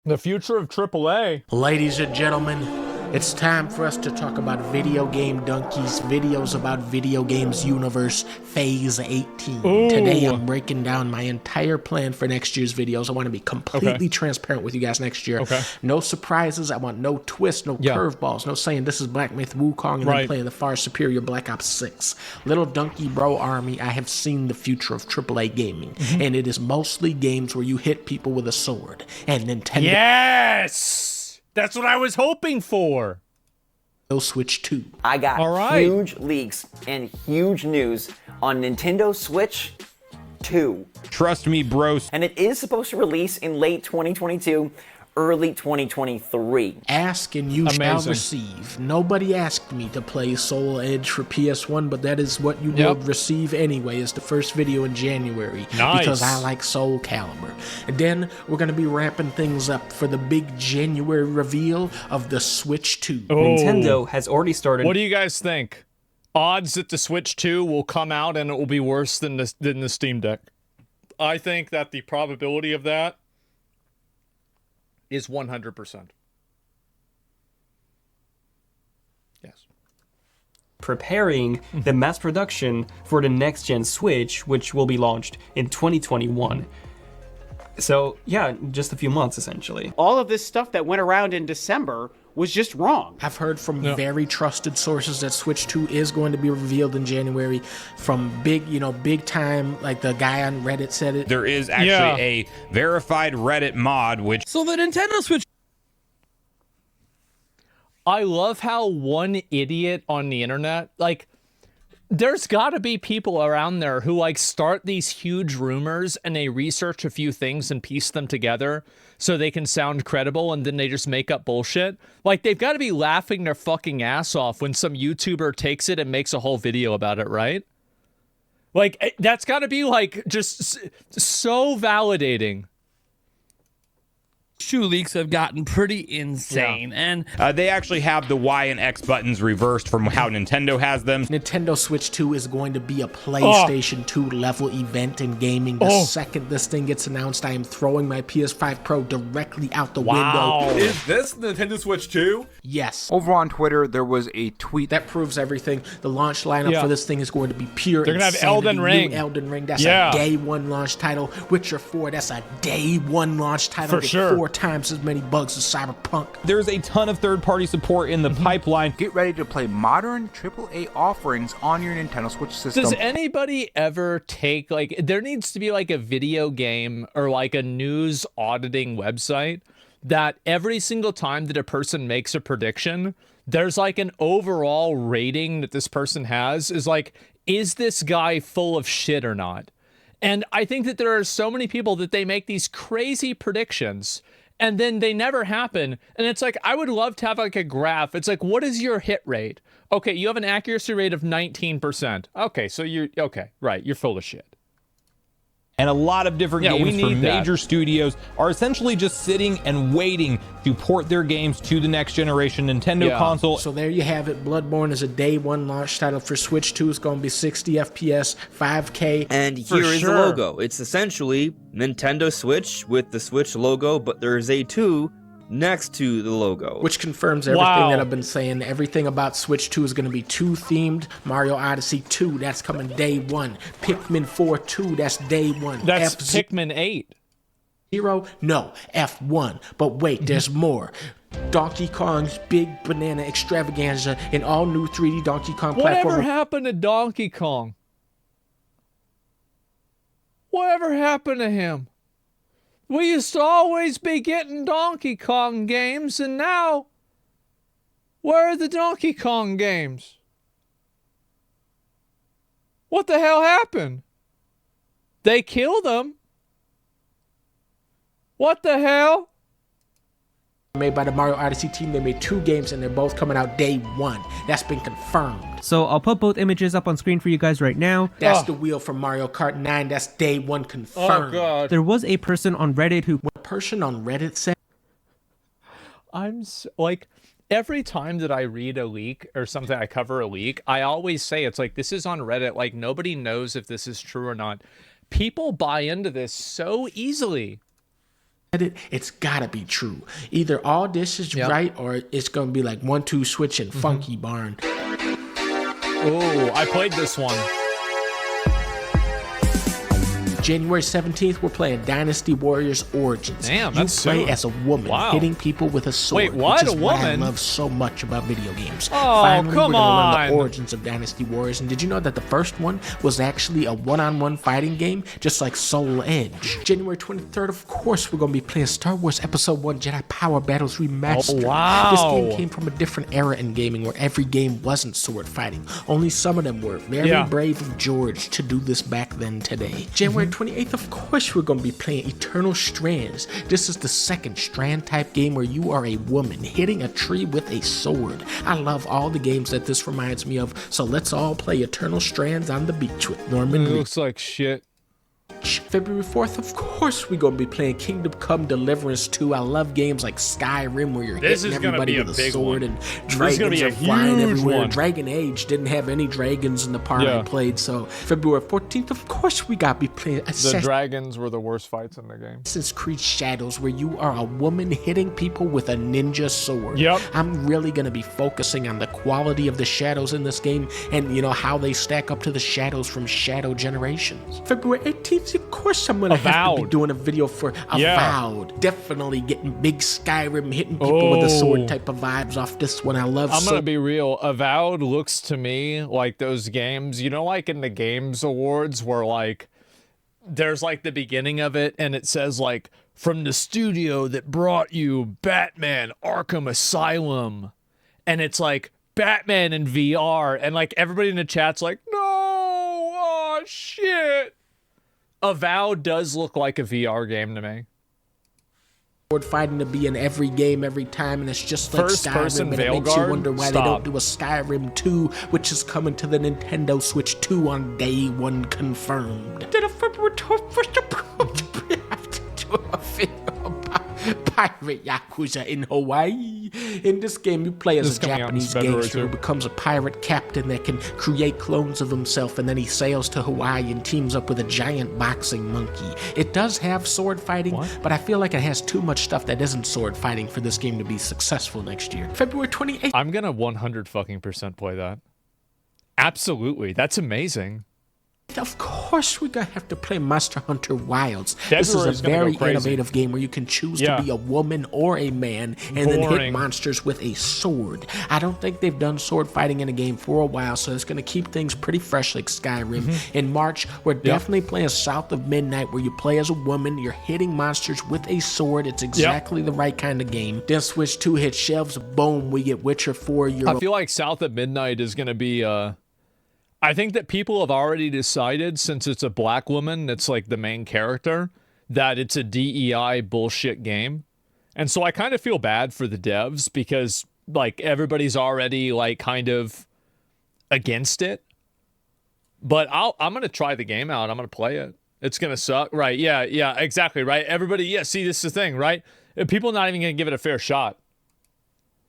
The future of AAA. Ladies and gentlemen, it's time for us to talk about Video Game Donkeys, videos about video games universe, phase 18. Ooh. Today I'm breaking down my entire plan for next year's videos. I want to be completely transparent with you guys next year. No surprises. I want no twists, no curveballs, no saying this is Black Myth Wukong and then playing the far superior Black Ops 6. Little Donkey Bro Army, I have seen the future of AAA gaming, and it is mostly games where you hit people with a sword. And Nintendo... Yes! That's what I was hoping for. Switch 2. I got huge leaks and huge news on Nintendo Switch 2. Trust me, bros. And it is supposed to release in late 2022, early 2023. Ask and you shall receive. Nobody asked me to play Soul Edge for PS1, but that is what you will receive anyway. It's the first video in January. Because I like Soul Calibur. And then we're going to be wrapping things up for the big January reveal of the Switch 2. Nintendo has already started. What do you guys think? Odds that the Switch 2 will come out and it will be worse than the Steam Deck. I think that the probability of that is 100%. Yes. Preparing the mass production for the next gen Switch, which will be launched in 2021. So yeah, just a few months essentially. All of this stuff that went around in December was just wrong. I've heard from very trusted sources that Switch 2 is going to be revealed in January from big time, like the guy on Reddit said it. There is actually a verified Reddit mod, which... So the Nintendo Switch... I love how one idiot on the internet, like, there's got to be people around there who, like, start these huge rumors and they research a few things and piece them together so they can sound credible, and then they just make up bullshit. Like, they've got to be laughing their fucking ass off when some YouTuber takes it and makes a whole video about it, right? Like, that's got to be, like, just so validating. Shoe leaks have gotten pretty insane, and they actually have the Y and X buttons reversed from how Nintendo has them. Nintendo Switch 2 is going to be a PlayStation 2 level event in gaming. The second this thing gets announced, I am throwing my PS5 Pro directly out the window. Is this Nintendo Switch 2? Yes. Over on Twitter, there was a tweet that proves everything. The launch lineup for this thing is going to be pure. They're gonna have Elden Ring. Elden Ring. That's a day one launch title. Witcher 4. That's a day one launch title. For sure. 4 times as many bugs as Cyberpunk. There's a ton of third-party support in the pipeline. Get ready to play modern AAA offerings on your Nintendo Switch system. Does anybody ever take, like, there needs to be like a video game or like a news auditing website that every single time that a person makes a prediction, there's like an overall rating that this person has is like, is this guy full of shit or not? And I think that there are so many people that they make these crazy predictions and then they never happen. And it's like, I would love to have like a graph. It's like, what is your hit rate? Okay, you have an accuracy rate of 19%. Okay, so you're full of shit. And a lot of different games from major studios are essentially just sitting and waiting to port their games to the next generation Nintendo console. So there you have it. Bloodborne is a day one launch title for Switch 2. It's going to be 60 FPS, 5K. And here is the logo. It's essentially Nintendo Switch with the Switch logo, but there's a 2 next to the logo. Which confirms everything that I've been saying. Everything about Switch 2 is going to be 2 themed. Mario Odyssey 2, that's coming day one. Pikmin 4 2, that's day one. That's Pikmin 8. No, F1. But wait, there's more. Donkey Kong's Big Banana Extravaganza, an all new 3D Donkey Kong platform. Whatever happened to Donkey Kong? Whatever happened to him? We used to always be getting Donkey Kong games, and now, where are the Donkey Kong games? What the hell happened? They killed them? What the hell? Made by the Mario Odyssey team. They made 2 games, and they're both coming out day one. That's been confirmed. So I'll put both images up on screen for you guys right now. That's the wheel from Mario Kart 9. That's day one confirmed. Oh, God. There was a person on Reddit who... What person on Reddit said... I'm so, like, every time that I read a leak or something, I cover a leak, I always say, it's like, this is on Reddit. Like, nobody knows if this is true or not. People buy into this so easily. It's gotta be true. Either all this is right or it's gonna be like 1-2 switch and Funky Barn. Oh, I played this one. January 17th, we're playing Dynasty Warriors Origins. Damn, that's You play soon. as a woman, hitting people with a sword. Wait, what? Which is A what I woman? love so much about video games. Oh, Finally, come we're gonna learn on. the origins of Dynasty Warriors. And did you know that the first one was actually a one-on-one fighting game, just like Soul Edge? January 23rd, of course, we're gonna be playing Star Wars Episode 1 Jedi Power Battles Remastered. Oh, wow. This game came from a different era in gaming where every game wasn't sword fighting. Only some of them were. Very brave of George to do this back then today. January 28th, of course, we're going to be playing Eternal Strands. This is the second strand type game where you are a woman hitting a tree with a sword. I love all the games that this reminds me of, so let's all play Eternal Strands on the beach with Norman Lee. Looks like shit. February 4th, of course, we're going to be playing Kingdom Come Deliverance 2. I love games like Skyrim where you're hitting everybody with a sword and dragons are flying everywhere. Dragon Age didn't have any dragons in the part I played, so February 14th, of course, we got to be playing The dragons were the worst fights in the game. Assassin's Creed Shadows where you are a woman hitting people with a ninja sword. Yep. I'm really going to be focusing on the quality of the shadows in this game and, you know, how they stack up to the shadows from Shadow Generations. February 18th, of course, I'm going to have to be doing a video for Avowed. Definitely getting big Skyrim, hitting people with a sword type of vibes off this one. I love I'm going to be real. Avowed looks to me like those games, you know, like in the Games Awards where, like, there's, like, the beginning of it and it says, like, from the studio that brought you Batman Arkham Asylum. And it's, like, Batman in VR. And, like, everybody in the chat's like, no, oh, shit. Avowed does look like a VR game to me. Sword fighting to be in every game every time, and it's just like First Skyrim, person and it makes you wonder why they Stop. don't do a Skyrim 2, which is coming to the Nintendo Switch 2 on day 1 confirmed. Did a February 1st have to do a video about pirate Yakuza in Hawaii? In this game, you play as a Japanese gangster who becomes a pirate captain that can create clones of himself, and then he sails to Hawaii and teams up with a giant boxing monkey. It does have sword fighting, but I feel like it has too much stuff that isn't sword fighting for this game to be successful next year. February 28th. I'm gonna 100% play that. Absolutely, that's amazing. Of course, we're gonna have to play Monster Hunter Wilds. This is a very innovative game where you can choose to be a woman or a man and then hit monsters with a sword. I don't think they've done sword fighting in a game for a while, so it's gonna keep things pretty fresh like Skyrim. In March, we're definitely playing South of Midnight where you play as a woman, you're hitting monsters with a sword. It's exactly the right kind of game. Then Switch 2 hit shelves, boom, we get Witcher 4. I feel like South of Midnight is gonna be I think that people have already decided, since it's a black woman that's like the main character, that it's a DEI bullshit game. And so I kind of feel bad for the devs because like everybody's already like kind of against it. But I'm going to try the game out. I'm going to play it. It's going to suck. Right. Yeah, exactly. Right. Everybody. See, this is the thing, right? People not even going to give it a fair shot.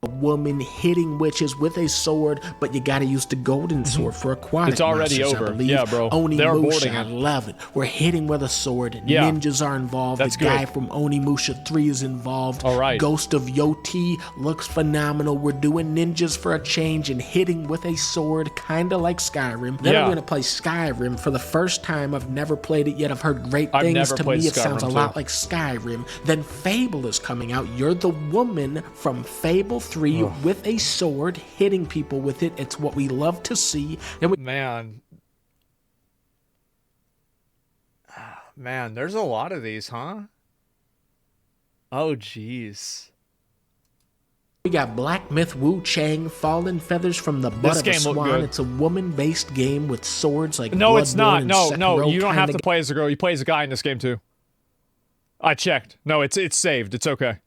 A woman hitting witches with a sword, but you gotta use the golden sword for aquatic It's already monsters, over. I believe. Yeah, bro. Onimusha, I love it. We're hitting with a sword. Yeah. Ninjas are involved. That's the guy good. from Onimusha 3 is involved. All right. Ghost of Yoti looks phenomenal. We're doing ninjas for a change and hitting with a sword, kinda like Skyrim. Then I'm gonna play Skyrim for the first time. I've never played it yet. I've heard great things. To me, it sounds a lot like Skyrim. Then Fable is coming out. You're the woman from Fable 3 with a sword, hitting people with it. It's what we love to see. And Man, there's a lot of these, huh? Oh, jeez. We got Black Myth Wu Chang, Fallen Feathers from the Butt of a Swan. It's a woman-based game with swords like No, it's not. No, Sekiro, you don't have to play as a girl. You play as a guy in this game too. I checked. No, it's saved. It's okay.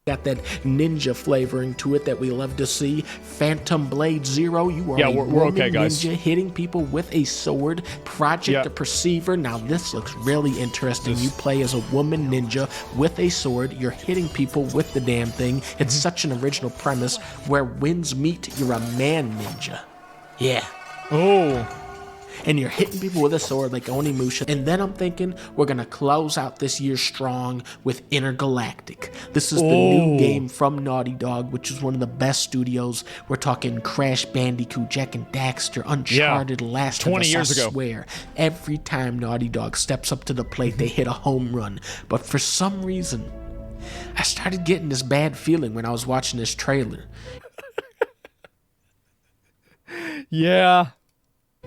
Got that ninja flavoring to it that we love to see. Phantom Blade Zero, you are a we're okay, guys. ninja hitting people with a sword. Project the Perceiver, now this looks really interesting. You play as a woman ninja with a sword. You're hitting people with the damn thing. It's such an original premise. Where winds meet, you're a man ninja. Yeah. Oh. and you're hitting people with a sword like Onimusha. And then I'm thinking we're gonna close out this year strong with Intergalactic. This is the new game from Naughty Dog, which is one of the best studios. We're talking Crash Bandicoot, Jak and Daxter, Uncharted, Last of Us. 20 years ago. I swear, every time Naughty Dog steps up to the plate, they hit a home run. But for some reason, I started getting this bad feeling when I was watching this trailer. Yeah.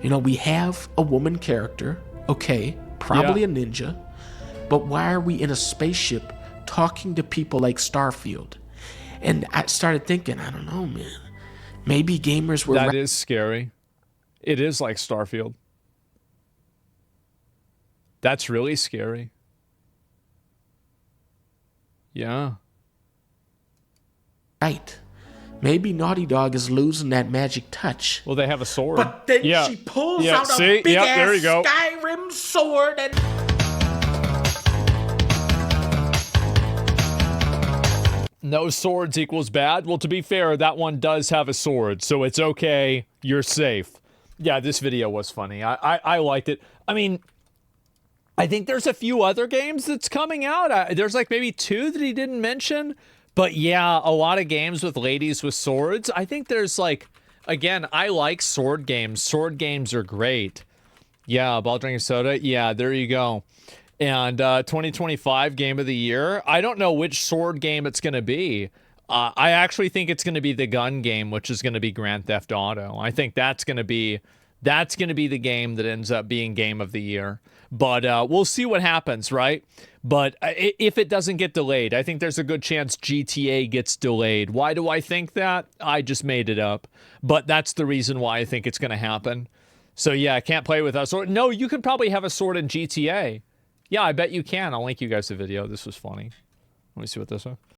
You know, we have a woman character, okay, probably a ninja, but why are we in a spaceship talking to people like Starfield? And I started thinking, I don't know, man. Maybe gamers were... That is scary. It is like Starfield. That's really scary. Yeah. Right. Maybe Naughty Dog is losing that magic touch. Well, they have a sword. But then she pulls out a big-ass Skyrim sword and... No swords equals bad. Well, to be fair, that one does have a sword, so it's okay. You're safe. Yeah, this video was funny. I liked it. I mean, I think there's a few other games that's coming out. There's like maybe 2 that he didn't mention. But yeah, a lot of games with ladies with swords. I think there's like, again, I like sword games. Sword games are great. Yeah, ball drinking soda. Yeah, there you go. And 2025 game of the year. I don't know which sword game it's going to be. I actually think it's going to be the gun game, which is going to be Grand Theft Auto. I think that's going to be the game that ends up being game of the year. But we'll see what happens, right? But if it doesn't get delayed, I think there's a good chance GTA gets delayed. Why do I think that? I just made it up. But that's the reason why I think it's going to happen. So yeah, I can't play with a sword. No, you can probably have a sword in GTA. Yeah, I bet you can. I'll link you guys the video. This was funny. Let me see what this is.